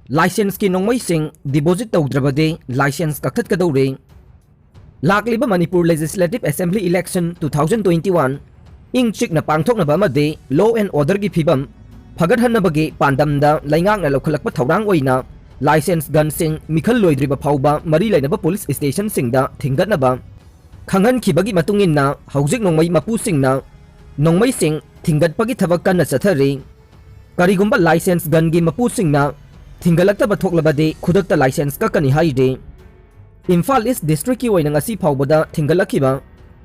Licence की Nongmai Singh deposit तौद्रबदे licence कक्थत्कदौरे लाक्लिबा मणिपुर लेजिस्लेटिव असेंबली इलेक्शन 2021 इंग चिकना पांगथोकनबा अमदे लॉ एंड ऑर्डर की फिबम फगतहन्नबगे पांडमदा लैंगांगना लौखलकपा थौरांग ओइना लाइसेंस गन सिंह मिखल लोइद्रिबा फाउबा मरी लेनबा पुलिस स्टेशन सिंगदा थिंगतनबा खंगनखिबगी मतुंगिन्ना हौजिक नोंगमई मपु सिंहना नोंगमई सिंह थिंगतपगी थबक कन्ना चथरे करिगुंबा लाइसेंस गन की मपु सिंहना थिंगलक्तबा थोकलबदे खुदक्ता लाइसेंस ककनी हाइदे इम्फाल ईस्ट डिस्ट्रिक्ट की ओइना ngasi फाउबदा थिंगलखिबा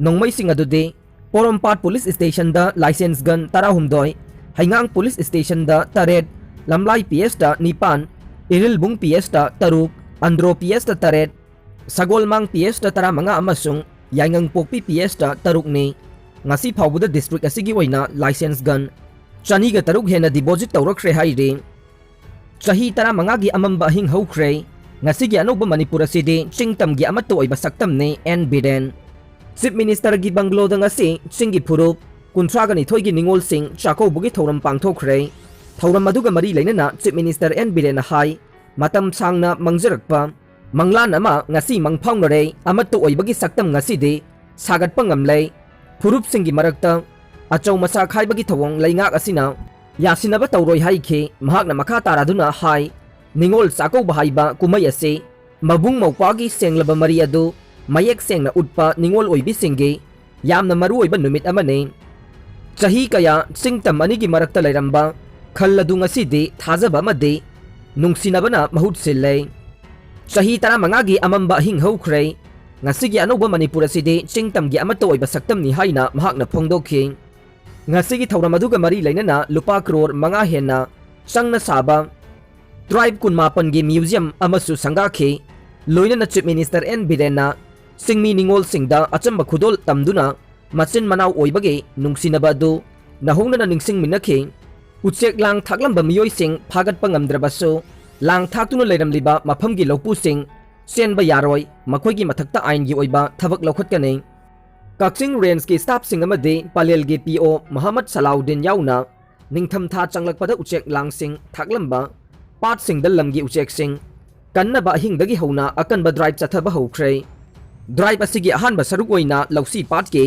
नोंगमई सिंह अदुदे पोरमपाट पुलिस स्टेशन दा licence gun 13 Heingang police station दा 3 लमलाई पीएस दा 9 इरिलबुंग पीएस दा 3 अंद्रो पीएस दा 3 सगोलमांग पीएस दा 15 अमसुंग याइंगंग पोकपी पीएस दा 3 ने ngasi फाउबदा डिस्ट्रिक्ट असिगी ओइना लाइसेंस गन चनी गा 3 हेना डिपोजिट तौरखरे हाइदे चाही 15 की अमंबा हिंग हौख्रे ngasi अनौब मणिपुर असिदे चिंगतम की अमत्तो ओइबा सक्तमने एन बिडेन चीफ मिनिस्टर की बंगलोद ngasi चिंगी फुरुप 30 की निंगोल सिंह चाकौबुगी थौरम पांगथोखरे थौरम अदुगा मरी लेनना चीफ मिनिस्टर एन बिडेन हाई मतम सांगना मंगजरकपा मंगलान अमा ngasi मंगफाउनरे अमत्तो ओइबगी सक्तम ngasi सागतपा ngamle फुरुप सिंह की मरक्ता अचौ मसा खाइबगी थवोंग लैंगाक असिना यासिनबा तौरोय हाइखे महाकना मखा तारादुना हाई निंगोल चाकौबा हाइबा कुमई असे मबुंग मौपागी सेंगलबा मरी अदु मयेक सेंगना उटपा निंगोल ओइबी सिंगे यामना मरु ओइबा नुमित अमने चाही कया सिंगतम अनी की मरक्ता लेरंबा खल अदु ngasi थाजबा अमदे नुंगसिनबना महुत सिल्ले चाही 15 की अमंबा हिंग हौख्रे ngasi की अनौब मणिपुर असिदे चिंगतम की अमत्तो ओइबा सक्तमनि हाइना महाकना फोंदोखि ngasi की थौरम अदुगा मरी लेनना लुपा करोड़ 5 हेना संगना साबा ट्राइब 19 की म्यूजियम अमसु संगाखे लोइनना चीफ मिनिस्टर एन बिरेना सिंगमी निंगोल सिंगदा अचंबा खुदोल तमदुना मचिन मनाव ओइबगे नुंगसिनबदु नहोंगना निंगसिंग मिनखे उचेक लांग थाकलंबा मियोय सिंग फागतपा ngamdrabasu लांग थाकतुना लेरमलिबा मफमगी लौपु सिंग सेनबा यारोय मखोयगी मथक्ता आइन की ओइबा थबक लौखतकने कक्सिंग रेंज की स्टाफ सिंग अमदे पालेल के पीओ मोहम्मद सलाउद्दीन याउना निंगथम था चंगलकपदा उचेक लांग सिंग थाकलंबा पाट सिंग लमगी उचेक सिंग कन्नबा हिंगदगी हौना अकनबा ड्राइव चथबा हौख्रे ड्राइव असिगी अहानबा सरुक ओइना लौसी पाट के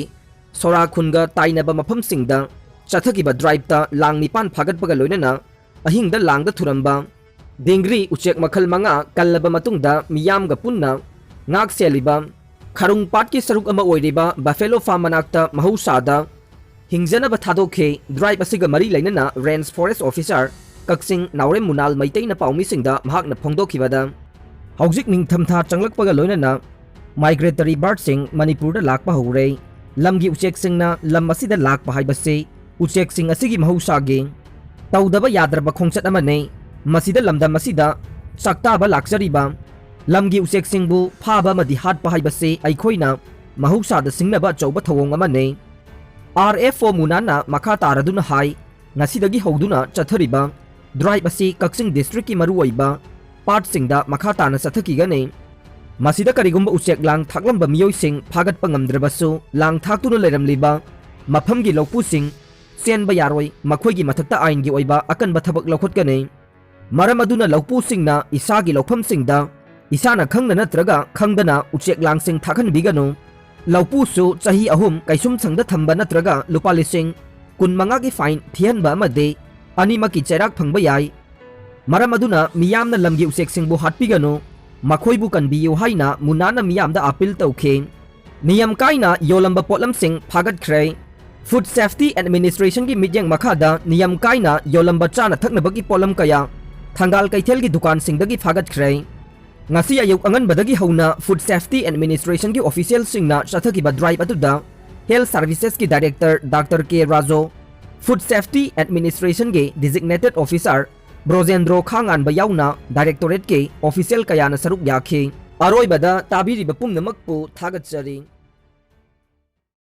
सोरा खुनगा ताइनबा मफम सिंगदा चथगिबा ड्राइव ता लांग निपान फागतपगा लोइनना अहिंगदा लांगदा थुरंबा देंग्री उचेक मखल मंगा कल्लबा मतुंगदा मियामगा पुन्ना ngak seliba खरुंग पाट की सरुक अमा ओइरिबा बफेलो फार्म मनाक्ता महौसादा हिंगजनबा थादोखे ड्राइव असिगा मरी लेनना रेंज फॉरेस्ट ऑफिसर कक्सिंग नावरे मुनाल मैतैना पाउमिसिंगदा महाकना फोंदोखिबदा हौजिक निंगथमथा चंगलकपगा लोइनना माइग्रेटरी बर्ड सिंग मणिपुरदा लाकपा हौरे लमगी उचेक सिंगना लम असिदा लाकपा हाइबसे उचेक सिंग असिगी महौसागे तौदबा याद्रबा खोंचत अमने मसिदा लमदम असिदा सक्ताबा लाक्चरिबा लमगी उचेक सिंगबु फाबा मदि हाटपा हाइबसे अइखोइना महौसादा सिंगनबा चौबा थवोंग अमने आरएफओ मुनाना मखा तारादुना हाई ngasi हौदुना चथरिबा ड्राइव असी कक्सिंग डिस्ट्रिक्ट की मरुओइबा पार्ट सिंगदा मखा ताना चथकिगने मसिदा करिगुंबा उचेक लांग थाकलंबा मियोय सिंग फागतपा ngamdrabasu लांग थाकतुना लेरमलिबा मफमगी लौपु सिंग सेनबा यारोय मखोयगी मथक्ता आइनगी ओइबा अकनबा थबक लौखतकने मरम अदुना लौपु सिंगना इसागी लौफम सिंगदा इसाना खंगना नत्रगा खंगदना उचेक लांग सिंग थाखन बिगनो लौपुसु चाही अहुम कैसुम संगदा थंबा नत्रगा लुपा लिसिंग 15 की फाइन थियनबा अमदे अनिमकी चैराक फंगबा याई मरम अदुना मियामना लमगी उचेक सिंगबु हाटपिगनो मखोयबु कनबियु हाइना मुनाना मियामदा अपील तौखे नियम काइना योलंबा पोलम सिंग फागतख्रे फूड सेफ्टी एडमिनिस्ट्रेशन की मिटिंग मखादा नियम काइना योलंबा चाना थकनबगी पोलम कया थंगाल कैथेल की दुकान सिंगदगी फागतख्रे ngasi ayuk anganbadagi hauna food safety administration की ऑफिशियल सिंगना चथगिबा ड्राइव अदुदा हेल्थ सर्विसेज की डायरेक्टर डॉक्टर के राजो फूड सेफ्टी एडमिनिस्ट्रेशन के डिजिग्नेटेड ऑफिसर ब्रोजेंद्रो खांगानबा याउना डायरेक्टोरेट के ऑफिशियल कयाना सरुक याखे अरोइबदा ताबिरिबा पुंगनमकपु थागतचरी।